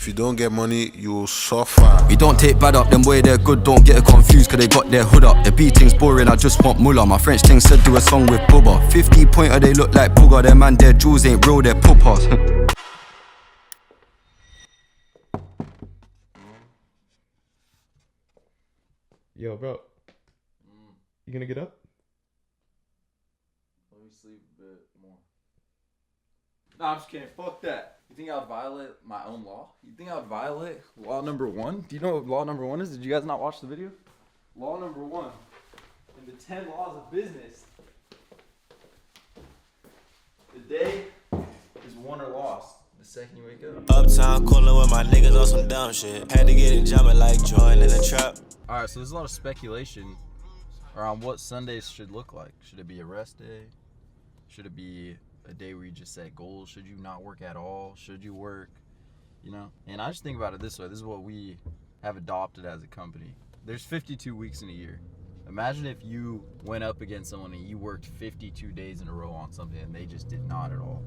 you don't get money, you will suffer. We don't take bad up, them boy they're good, don't get it confused, cause they got their hood up. The beating's boring, I just want mullah. My French thing said do a song with Bubba. 50 pointer, they look like Booger. Their man, their jewels ain't real, they're puppers. Yo, bro. You gonna get up? Let me sleep a bit more. No, I'm just kidding. Fuck that. You think I would violate my own law? You think I would violate law number 1? Do you know what law number 1 is? Did you guys not watch the video? Law number 1 in the 10 laws of business. The day is won or lost. The second you wake up. Uptown cooling with my niggas on some dumb shit. Had to get it jumping like Jordan in the trap. Alright, so there's a lot of speculation around what Sundays should look like. Should it be a rest day? Should it be a day where you just set goals? Should you not work at all? Should you work? You know? And I just think about it this way. This is what we have adopted as a company. There's 52 weeks in a year. Imagine if you went up against someone and you worked 52 days in a row on something and they just did not at all.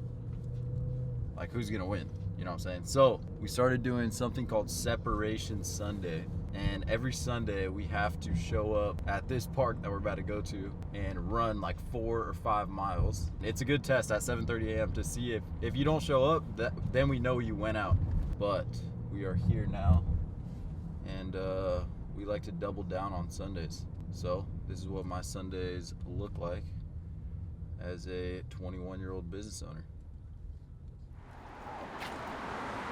Like, who's gonna win? You know what I'm saying? So we started doing something called Separation Sunday. And every Sunday we have to show up at this park that we're about to go to and run like 4 or 5 miles. It's a good test at 7:30 a.m. to see if you don't show up, then we know you went out. But we are here now, and we like to double down on Sundays. So this is what my Sundays look like as a 21-year-old business owner.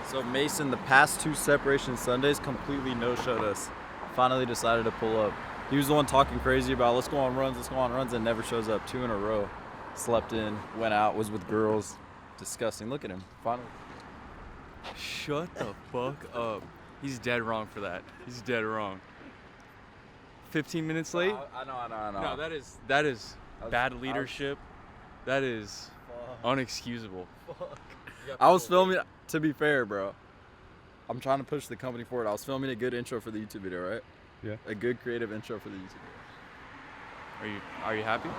So Mason, the past 2 Separation Sundays, completely no-showed us. Finally decided to pull up. He was the one talking crazy about let's go on runs, and never shows up. 2 in a row. Slept in, went out, was with girls. Disgusting. Look at him. Finally. Shut the fuck up. He's dead wrong for that. He's dead wrong. 15 minutes late? I know. No, that is bad leadership. That is unexcusable. I was filming, to be fair, bro. I'm trying to push the company forward. I was filming a good intro for the YouTube video, right? Yeah. A good creative intro for the YouTube video. Are you happy? Yeah.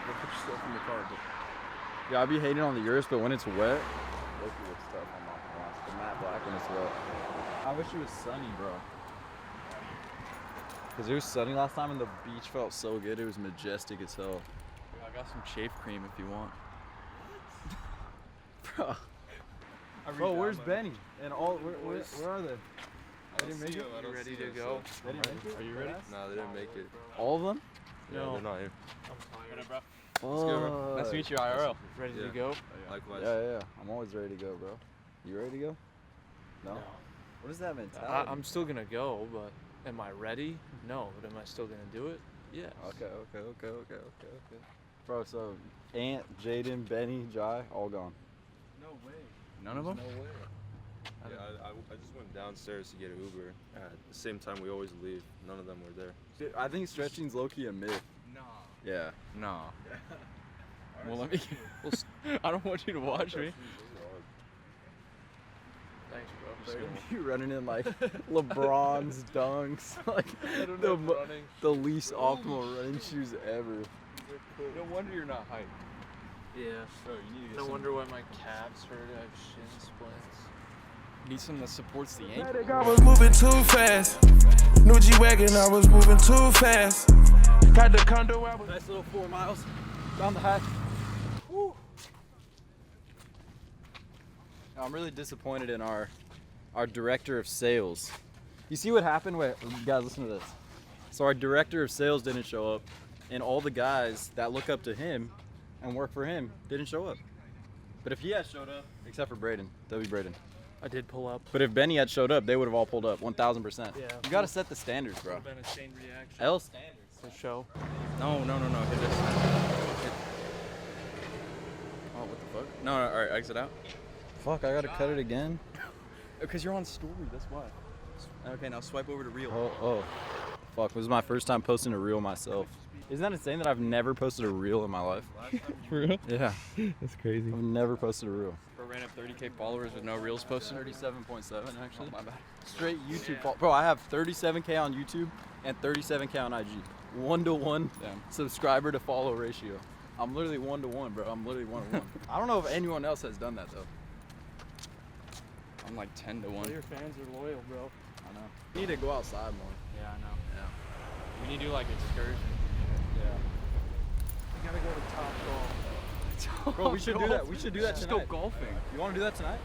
Go put your stuff in the car. Yeah, I'd be hating on the yours, but when it's wet, Loki looks tough on the matte black when it's wet. I wish it was sunny, bro. Because it was sunny last time and the beach felt so good. It was majestic as hell. I got some shave cream if you want. Bro, where's Benny? And where are they? They didn't make it? Are you ready to go? They didn't make it? Are you ready? No, they didn't make it. All of them? No, they're not here. Fuck. Nice to meet you, IRL. Ready to go? Likewise. Yeah. I'm always ready to go, bro. You ready to go? No? What is that mentality? I'm still gonna go, but am I ready? No, but am I still gonna do it? Yes. Okay. Bro, so Ant, Jaden, Benny, Jai, all gone. No way. None of them? No way. Yeah, I just went downstairs to get an Uber. At the same time we always leave. None of them were there. Dude, I think stretching's low-key a myth. No. Yeah. No. Well, let me. I don't want you to watch me. Thanks, bro. You running in like LeBron's dunks, like the least optimal running shoes ever. No wonder you're not hyped. Yeah. Bro, you need to get No wonder why my calves hurt. I have shin splints. Need something that supports the ankle. I was moving too fast. New G-Wagon, I was moving too fast. Got the condo, I was... Nice little 4 miles down the hatch. Woo. I'm really disappointed in our director of sales. You see what happened? Wait, you guys listen to this. So our director of sales didn't show up, and all the guys that look up to him and work for him didn't show up. But if he had showed up, except for Braden, that'd be Braden. I did pull up. But if Benny had showed up, they would have all pulled up, 1,000%. Yeah. You gotta set the standards, bro. Been a chain reaction. L standards. To show. No. Hit this. Oh, what the fuck? No. All right, exit out. Fuck, I gotta cut it again. Because you're on story. That's why. Okay, now swipe over to reel. Oh. Fuck, this is my first time posting a reel myself. Isn't that insane that I've never posted a reel in my life? For real? Yeah. That's crazy. I've never posted a reel. Bro ran up 30K followers with no reels posted. 37.7 actually. Oh, my bad. Straight YouTube. Bro, I have 37K on YouTube and 37K on IG. 1-to-1 subscriber to follow ratio. I'm literally 1-to-1, bro. I'm literally 1-to-1. I don't know if anyone else has done that though. I'm like 10 to 1. All your fans are loyal, bro. I know. We need to go outside more. Yeah, I know. Yeah. We need to do like excursions. Yeah. We gotta go to Top Golf. Bro, we should do that. We should do that Just tonight. go golfing. You want to do that tonight?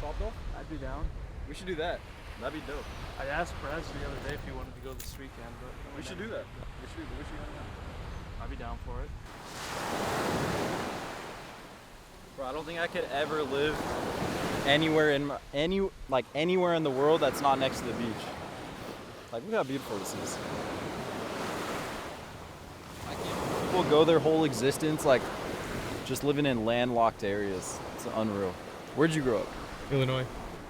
Top golf? I'd be down. We should do that. That'd be dope. I asked Perez the other day if he wanted to go this weekend, but We should do that. We should hang out. I'd be down for it. Bro, I don't think I could ever live anywhere in anywhere in the world that's not next to the beach. Like, look how beautiful this is. People go their whole existence like just living in landlocked areas. It's unreal. Where'd you grow up? Illinois.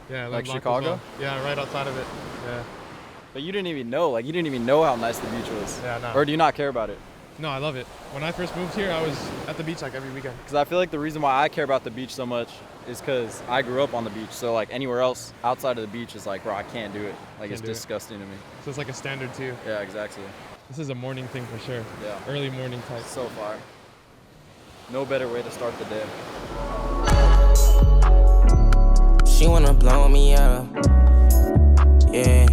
Yeah, Like landlocked as Chicago? well. Yeah, right outside of it. Yeah. But you didn't even know how nice the beach was. Yeah, no. Or do you not care about it? No, I love it. When I first moved here, I was at the beach like every weekend. Because I feel like the reason why I care about the beach so much is because I grew up on the beach. So like anywhere else outside of the beach is like, bro, I can't do it. Like, it's do it. disgusting to me. So it's like a standard too. Yeah, exactly. This is a morning thing for sure. Yeah. Early morning type. So far. No better way to start the day. She wanna blow me up. Yeah.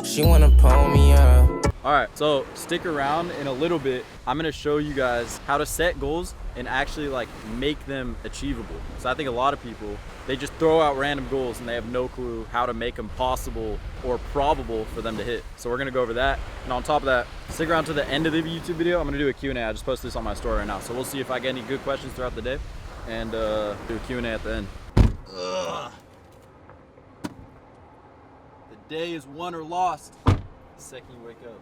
She wanna pull me up. All right, so stick around in a little bit. I'm gonna show you guys how to set goals and actually like make them achievable. So I think a lot of people, they just throw out random goals and they have no clue how to make them possible or probable for them to hit. So we're gonna go over that. And on top of that, stick around to the end of the YouTube video. I'm gonna do a Q&A. I just posted this on my story right now. So we'll see if I get any good questions throughout the day and do a Q&A at the end. Ugh. The day is won or lost the second you wake up.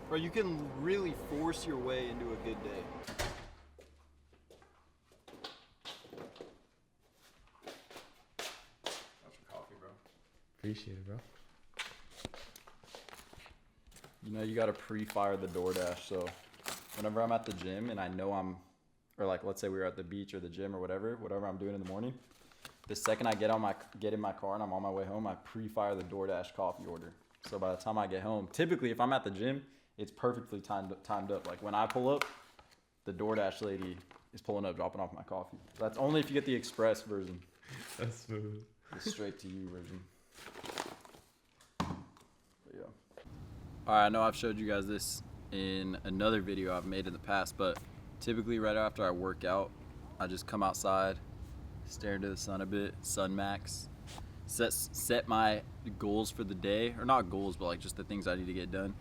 Bro, you can really force your way into a good day. That's your coffee, bro. Appreciate it, bro. You know, you gotta pre-fire the DoorDash. So whenever I'm at the gym and I know or like let's say we were at the beach or the gym or whatever I'm doing in the morning, the second I get in my car and I'm on my way home, I pre-fire the DoorDash coffee order. So by the time I get home, typically if I'm at the gym, it's perfectly timed up. Like when I pull up, the DoorDash lady is pulling up, dropping off my coffee. That's only if you get the express version. That's smooth. The straight to you version. But yeah. All right, I know I've showed you guys this in another video I've made in the past, but typically right after I work out, I just come outside, stare into the sun a bit, sun max, set my goals for the day, or not goals, but like just the things I need to get done.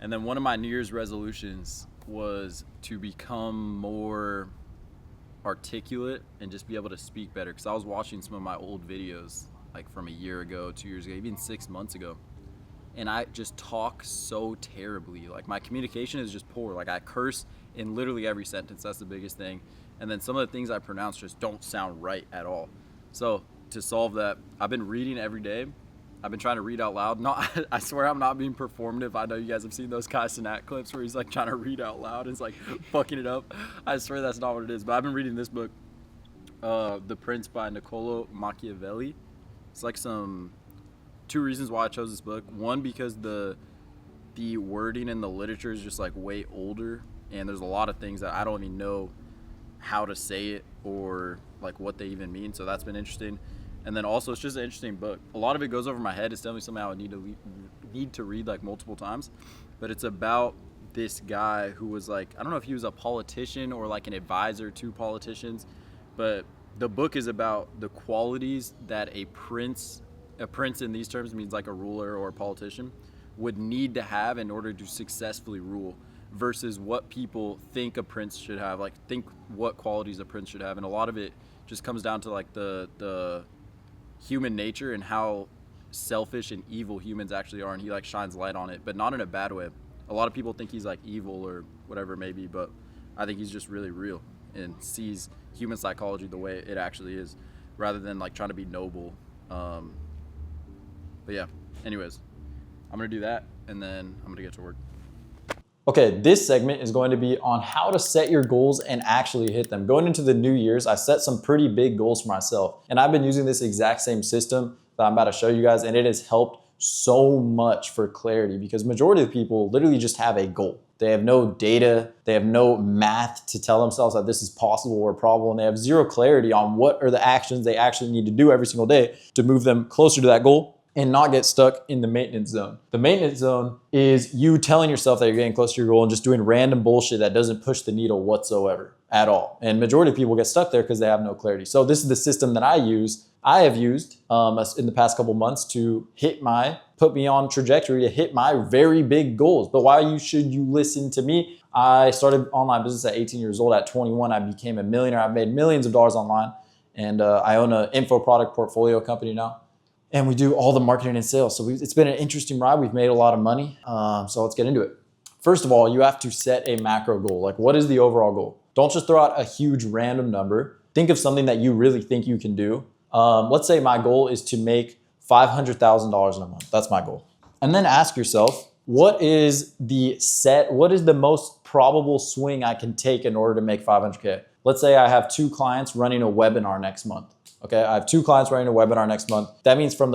And then one of my New Year's resolutions was to become more articulate and just be able to speak better. Because I was watching some of my old videos, like from a year ago, 2 years ago, even 6 months ago. And I just talk so terribly. Like my communication is just poor. Like I curse in literally every sentence. That's the biggest thing. And then some of the things I pronounce just don't sound right at all. So to solve that, I've been reading every day. I've been trying to read out loud. I swear I'm not being performative. I know you guys have seen those Kai Cenat clips where he's like trying to read out loud and it's like fucking it up. I swear that's not what it is. But I've been reading this book, The Prince by Niccolo Machiavelli. It's like two reasons why I chose this book. One, because the wording in the literature is just like way older and there's a lot of things that I don't even know how to say it or like what they even mean. So that's been interesting. And then also it's just an interesting book. A lot of it goes over my head. It's definitely something I would need to read like multiple times. But it's about this guy who was like, I don't know if he was a politician or like an advisor to politicians, but the book is about the qualities that a prince in these terms means like a ruler or a politician, would need to have in order to successfully rule versus what people think a prince should have, like think what qualities a prince should have. And a lot of it just comes down to like the human nature and how selfish and evil humans actually are, and he like shines light on it, but not in a bad way. A lot of people think he's like evil or whatever it may be, but I think he's just really real and sees human psychology the way it actually is rather than like trying to be noble. But yeah, anyways, I'm gonna do that and then I'm gonna get to work. Okay, this segment is going to be on how to set your goals and actually hit them. Going into the New Year's, I set some pretty big goals for myself, and I've been using this exact same system that I'm about to show you guys, and it has helped so much for clarity because majority of people literally just have a goal. They have no data. They have no math to tell themselves that this is possible or probable. And they have zero clarity on what are the actions they actually need to do every single day to move them closer to that goal and not get stuck in the maintenance zone. The maintenance zone is you telling yourself that you're getting close to your goal and just doing random bullshit that doesn't push the needle whatsoever at all. And majority of people get stuck there because they have no clarity. So this is the system that I have used in the past couple months to put me on trajectory to hit my very big goals. But why should you listen to me? I started online business at 18 years old. At 21, I became a millionaire. I've made millions of dollars online. And I own an info product portfolio company now. And we do all the marketing and sales. So it's been an interesting ride. We've made a lot of money. So let's get into it. First of all, you have to set a macro goal. Like, what is the overall goal? Don't just throw out a huge random number. Think of something that you really think you can do. Let's say my goal is to make $500,000 in a month. That's my goal. And then ask yourself, what is the most probable swing I can take in order to make 500K? Let's say I have 2 clients running a webinar next month. Okay, I have 2 clients running a webinar next month. That means from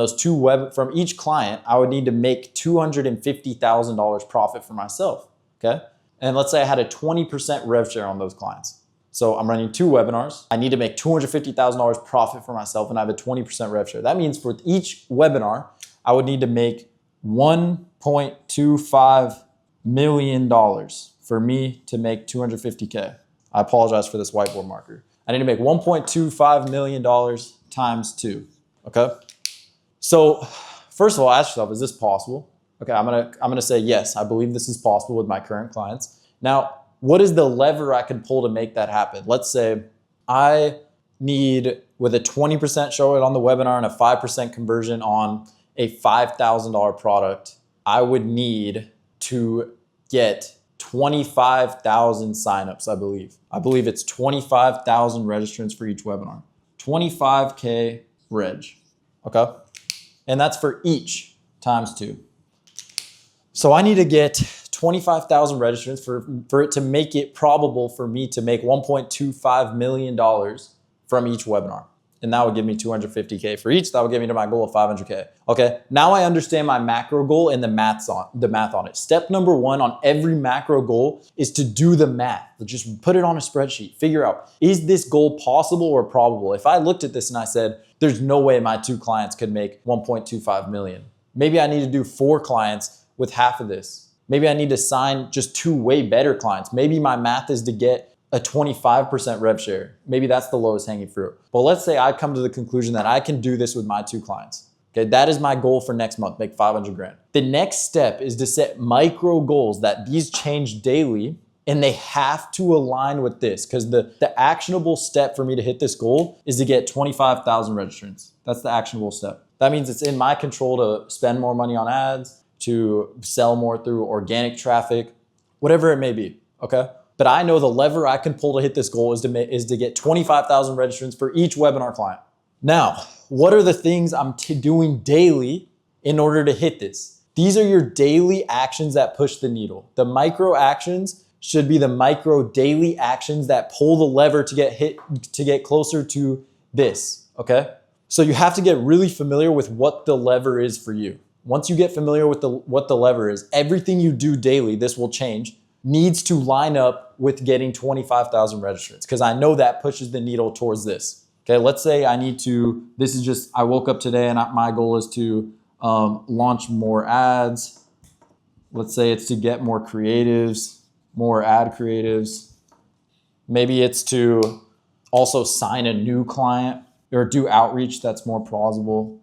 each client, I would need to make $250,000 profit for myself. Okay, and let's say I had a 20% rev share on those clients. So I'm running 2 webinars. I need to make $250,000 profit for myself, and I have a 20% rev share. That means for each webinar, I would need to make $1.25 million for me to make 250K. I apologize for this whiteboard marker. I need to make $1.25 million times 2, okay? So first of all, ask yourself, is this possible? Okay, I'm gonna say yes, I believe this is possible with my current clients. Now, what is the lever I can pull to make that happen? Let's say I need, with a 20% show rate on the webinar and a 5% conversion on a $5,000 product, I would need to get 25,000 signups, I believe. I believe it's 25,000 registrants for each webinar. 25K reg, okay? And that's for each times 2. So I need to get 25,000 registrants for it to make it probable for me to make $1.25 million from each webinar. And that would give me 250K for each. That would get me to my goal of 500K. Okay, now I understand my macro goal and the math on it. Step number 1 on every macro goal is to do the math. Just put it on a spreadsheet. Figure out, is this goal possible or probable? If I looked at this and I said, there's no way my 2 clients could make 1.25 million. Maybe I need to do 4 clients with half of this. Maybe I need to sign just 2 way better clients. Maybe my math is to get a 25% rev share. Maybe that's the lowest hanging fruit. But let's say I come to the conclusion that I can do this with my 2 clients. Okay, that is my goal for next month, make 500 grand. The next step is to set micro goals that these change daily, and they have to align with this, because the actionable step for me to hit this goal is to get 25,000 registrants. That's the actionable step. That means it's in my control to spend more money on ads, to sell more through organic traffic, whatever it may be, okay? But I know the lever I can pull to hit this goal is to get 25,000 registrants for each webinar client. Now, what are the things I'm doing daily in order to hit this? These are your daily actions that push the needle. The micro actions should be the micro daily actions that pull the lever to get closer to this, okay? So you have to get really familiar with what the lever is for you. Once you get familiar with what the lever is, everything you do daily, this will change, needs to line up with getting 25,000 registrants, because I know that pushes the needle towards this. Okay, let's say I woke up today and my goal is to launch more ads. Let's say it's to get more creatives, more ad creatives. Maybe it's to also sign a new client or do outreach that's more plausible.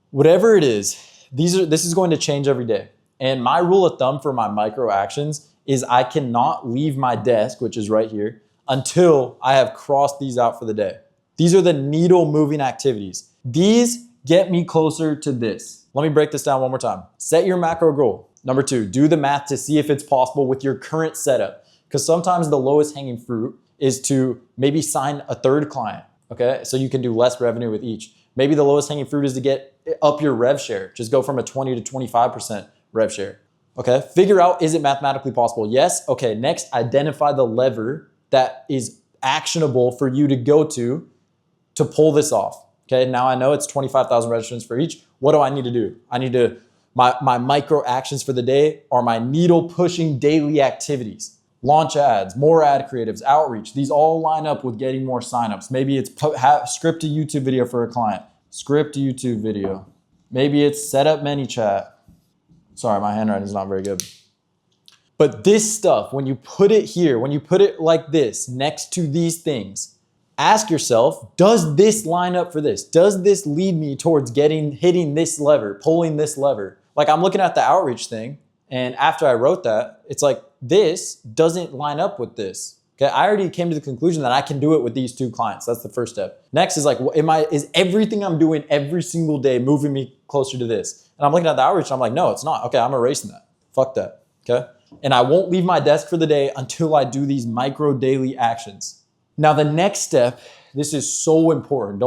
Whatever it is, this is going to change every day. And my rule of thumb for my micro actions is I cannot leave my desk, which is right here, until I have crossed these out for the day. These are the needle moving activities. These get me closer to this. Let me break this down one more time. Set your macro goal. Number 2, do the math to see if it's possible with your current setup. Because sometimes the lowest hanging fruit is to maybe sign a 3rd client, okay? So you can do less revenue with each. Maybe the lowest hanging fruit is to get up your rev share. Just go from a 20 to 25% rev share. Okay, figure out, is it mathematically possible? Yes, okay, next, identify the lever that is actionable for you to go to pull this off. Okay, now I know it's 25,000 registrants for each. What do I need to do? I need to My micro actions for the day are my needle pushing daily activities. Launch ads, more ad creatives, outreach. These all line up with getting more signups. Maybe it's script a YouTube video for a client. Script a YouTube video. Maybe it's set up ManyChat. Sorry, my handwriting is not very good. But this stuff, when you put it here, when you put it like this next to these things, ask yourself, does this line up for this? Does this lead me towards hitting this lever, pulling this lever? Like I'm looking at the outreach thing, and after I wrote that, it's like, this doesn't line up with this. Okay, I already came to the conclusion that I can do it with these 2 clients. That's the first step. Next is like, is everything I'm doing every single day moving me closer to this? And I'm looking at the outreach and I'm like, no, it's not. Okay, I'm erasing that. Fuck that, okay? And I won't leave my desk for the day until I do these micro daily actions. Now the next step, this is so important.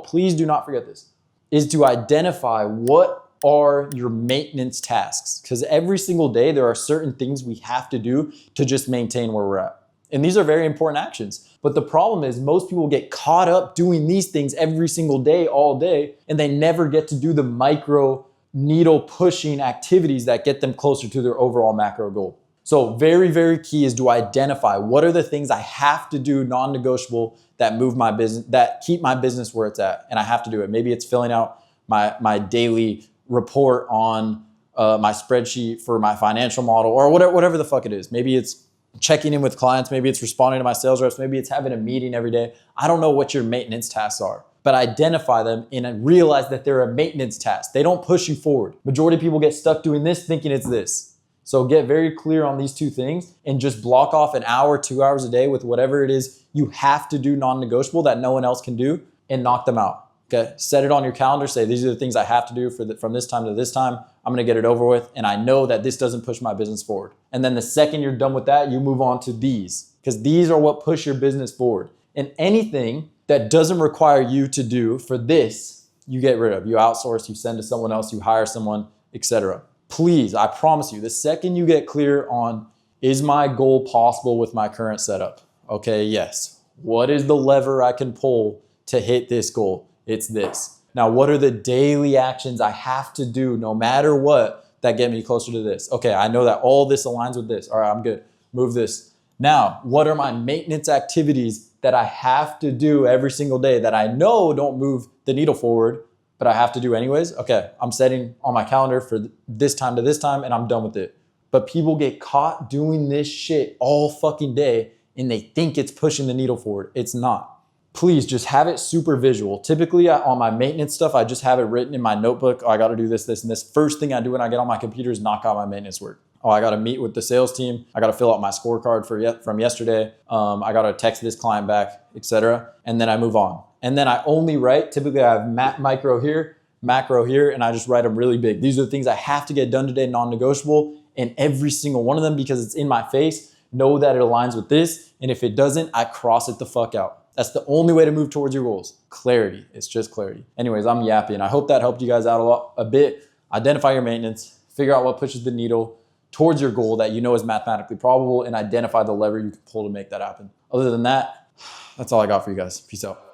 Please do not forget this, is to identify what are your maintenance tasks. Because every single day there are certain things we have to do to just maintain where we're at. And these are very important actions. But the problem is most people get caught up doing these things every single day, all day, and they never get to do the micro needle pushing activities that get them closer to their overall macro goal. So very, very key is to identify what are the things I have to do non-negotiable that move my business, that keep my business where it's at. And I have to do it. Maybe it's filling out my daily report on my spreadsheet for my financial model or whatever the fuck it is. Maybe it's checking in with clients. Maybe it's responding to my sales reps. Maybe it's having a meeting every day. I don't know what your maintenance tasks are, but identify them and realize that they're a maintenance task. They don't push you forward. Majority of people get stuck doing this thinking it's this. So get very clear on these 2 things and just block off an hour, 2 hours a day with whatever it is you have to do non-negotiable that no one else can do and knock them out. Okay, set it on your calendar. Say, these are the things I have to do from this time to this time. I'm gonna get it over with. And I know that this doesn't push my business forward. And then the second you're done with that, you move on to these, because these are what push your business forward. And anything that doesn't require you to do for this, you get rid of. You outsource, you send to someone else, you hire someone, etc. Please, I promise you, the second you get clear on, is my goal possible with my current setup? Okay, yes. What is the lever I can pull to hit this goal? It's this. Now, what are the daily actions I have to do no matter what that get me closer to this? Okay, I know that all this aligns with this. All right, I'm good. Move this. Now, what are my maintenance activities that I have to do every single day that I know don't move the needle forward, but I have to do anyways? Okay, I'm setting on my calendar for this time to this time and I'm done with it. But people get caught doing this shit all fucking day and they think it's pushing the needle forward. It's not. Please just have it super visual. Typically on my maintenance stuff, I just have it written in my notebook. Oh, I got to do this, this, and this. First thing I do when I get on my computer is knock out my maintenance work. Oh, I got to meet with the sales team. I got to fill out my scorecard from yesterday. I got to text this client back, etc. And then I move on. And then I only write, typically I have micro here, macro here, and I just write them really big. These are the things I have to get done today, non-negotiable. And every single one of them, because it's in my face, know that it aligns with this. And if it doesn't, I cross it the fuck out. That's the only way to move towards your goals. Clarity. It's just clarity. Anyways, I'm yappy, and I hope that helped you guys out a bit. Identify your maintenance, figure out what pushes the needle towards your goal that you know is mathematically probable, and identify the lever you can pull to make that happen. Other than that, that's all I got for you guys. Peace out.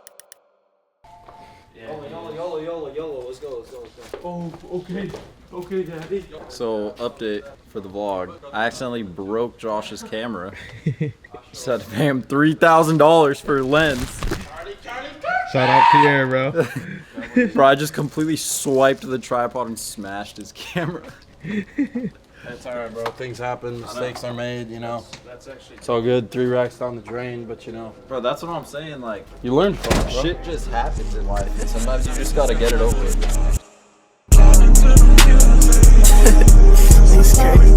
YOLO, let's go. Oh, okay, daddy. So, update for the vlog. I accidentally broke Josh's camera. Just had to pay him $3,000 for a lens. Shout out Pierre, bro. Bro, I just completely swiped the tripod and smashed his camera. It's alright, bro. Things happen. Mistakes are made, you know. It's all good. 3 racks down the drain, but you know. Bro, that's what I'm saying. Like, you learn from it, bro. Shit just happens in life, and sometimes you just gotta get it over with. It's crazy.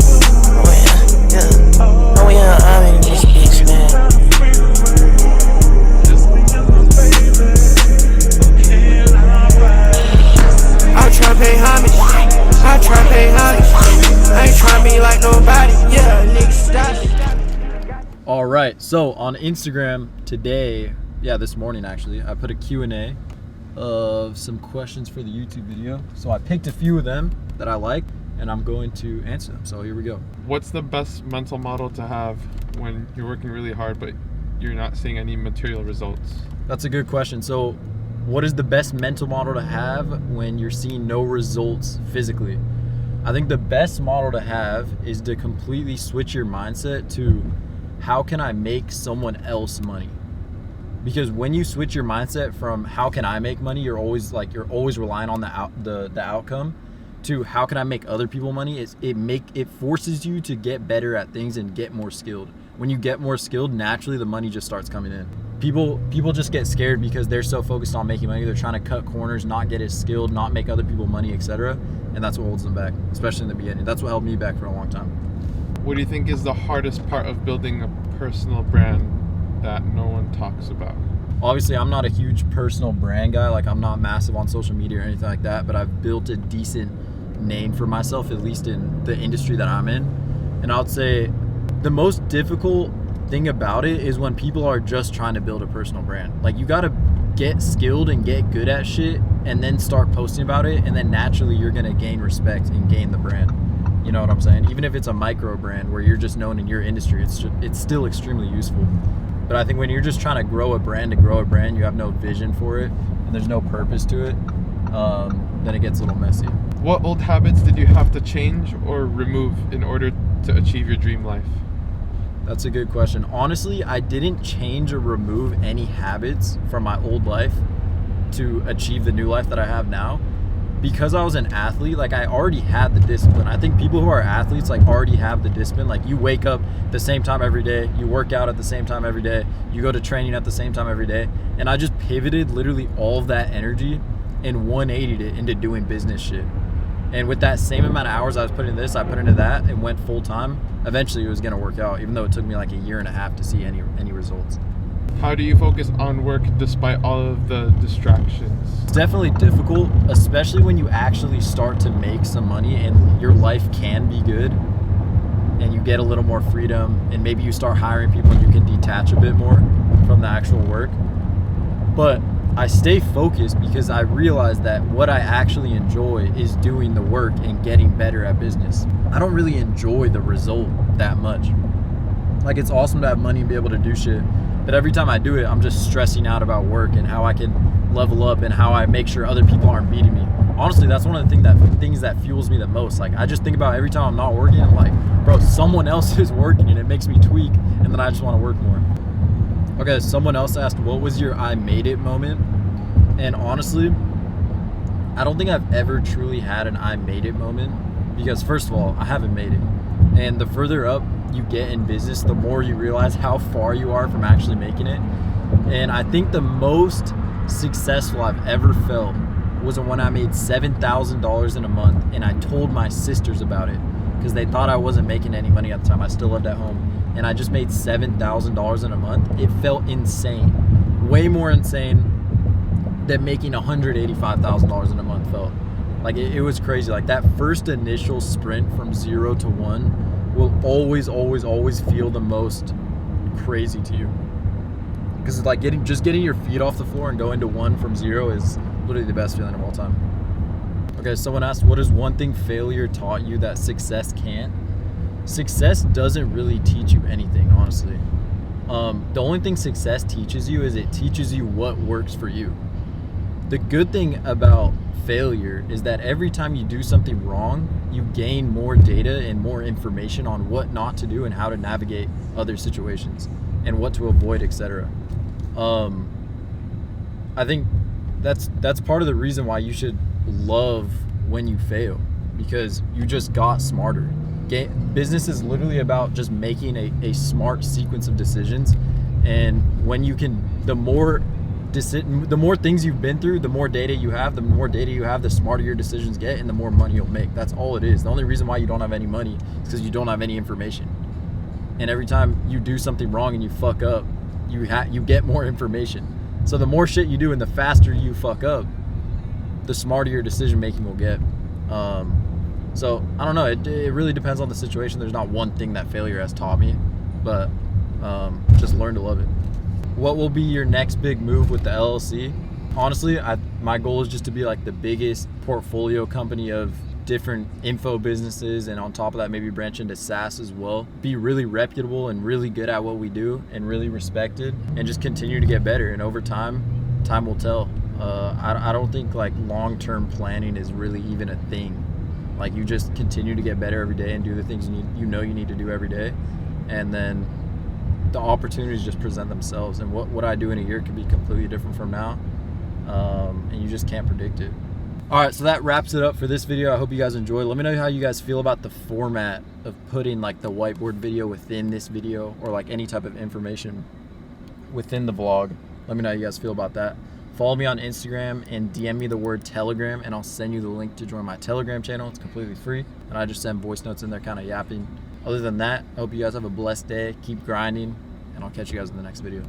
Oh yeah, I'm in this bitch, man. I try to pay homage. I ain't trying to be like nobody. Yeah, nigga, stop it. All right, so on Instagram today, this morning actually, I put a Q&A of some questions for the YouTube video. So I picked a few of them that I like, and I'm going to answer them. So here we go. What's the best mental model to have when you're working really hard, but you're not seeing any material results? That's a good question. So what is the best mental model to have when you're seeing no results physically? I think the best model to have is to completely switch your mindset to how can I make someone else money? Because when you switch your mindset from how can I make money, you're always relying on the outcome, to how can I make other people money. It forces you to get better at things and get more skilled. When you get more skilled, naturally the money just starts coming in. People just get scared because they're so focused on making money. They're trying to cut corners, not get as skilled, not make other people money, etc. And that's what holds them back, especially in the beginning. That's what held me back for a long time. What do you think is the hardest part of building a personal brand that no one talks about? Obviously, I'm not a huge personal brand guy. Like, I'm not massive on social media or anything like that, but I've built a decent name for myself, at least in the industry that I'm in. And I would say the most difficult thing about it is when people are just trying to build a personal brand. Like, you got to get skilled and get good at shit and then start posting about it, and then naturally you're going to gain respect and gain the brand. You know what I'm saying? Even if it's a micro brand where you're just known in your industry, it's still extremely useful. But I think when you're just trying to grow a brand, you have no vision for it and there's no purpose to it, then it gets a little messy. What old habits did you have to change or remove in order to achieve your dream life? That's a good question. Honestly, I didn't change or remove any habits from my old life to achieve the new life that I have now. Because I was an athlete, like, I already had the discipline. I think people who are athletes, like, already have the discipline. Like, you wake up the same time every day, you work out at the same time every day, you go to training at the same time every day. And I just pivoted literally all of that energy and 180'd it into doing business shit. And with that same amount of hours I was putting into this, I put into that and went full time. Eventually it was gonna work out, even though it took me like a year and a half to see any results. How do you focus on work despite all of the distractions? It's definitely difficult, especially when you actually start to make some money and your life can be good and you get a little more freedom and maybe you start hiring people and you can detach a bit more from the actual work. But I stay focused because I realize that what I actually enjoy is doing the work and getting better at business. I don't really enjoy the result that much. Like, it's awesome to have money and be able to do shit, but every time I do it, I'm just stressing out about work and how I can level up and how I make sure other people aren't beating me. Honestly, that's one of the things that fuels me the most. Like, I just think about every time I'm not working, I'm like, bro, someone else is working, and it makes me tweak, and then I just want to work more. Okay, someone else asked, what was your I made it moment? And honestly, I don't think I've ever truly had an I made it moment, because first of all, I haven't made it. And the further up you get in business, the more you realize how far you are from actually making it. And I think the most successful I've ever felt was when I made $7,000 in a month, and I told my sisters about it because they thought I wasn't making any money at the time. I still lived at home, and I just made $7,000 in a month. It felt insane, way more insane than making $185,000 in a month felt. Like, it was crazy. Like, that first initial sprint from 0 to 1 will always feel the most crazy to you, because it's like getting your feet off the floor and going to 1 from 0 is literally the best feeling of all time. Okay, someone asked, what is one thing failure taught you that success can't? Success doesn't really teach you anything, honestly. The only thing success teaches you is it teaches you what works for you. The good thing about failure is that every time you do something wrong, you gain more data and more information on what not to do and how to navigate other situations and what to avoid, etc. I think that's part of the reason why you should love when you fail, because you just got smarter. Business is literally about just making a smart sequence of decisions, and when you can, the more things you've been through, the more data you have, the smarter your decisions get, and the more money you'll make. That's all it is. The only reason why you don't have any money is because you don't have any information. And every time you do something wrong and you fuck up, you get more information. So the more shit you do and the faster you fuck up, the smarter your decision making will get. So I don't know. It really depends on the situation. There's not one thing that failure has taught me, but just learn to love it. What will be your next big move with the LLC? Honestly, my goal is just to be like the biggest portfolio company of different info businesses, and on top of that, maybe branch into SaaS as well. Be really reputable and really good at what we do and really respected, and just continue to get better. And over time will tell. I don't think like long-term planning is really even a thing. Like, you just continue to get better every day and do the things you need to do every day, and then the opportunities just present themselves. And what I do in a year could be completely different from now, and you just can't predict it. All right, so that wraps it up for this video. I hope you guys enjoyed. Let me know how you guys feel about the format of putting like the whiteboard video within this video, or like any type of information within the vlog. Let me know how you guys feel about that. Follow me on Instagram and DM me the word Telegram, and I'll send you the link to join my Telegram channel. It's completely free, and I just send voice notes in there kind of yapping. Other than that, I hope you guys have a blessed day. Keep grinding, and I'll catch you guys in the next video.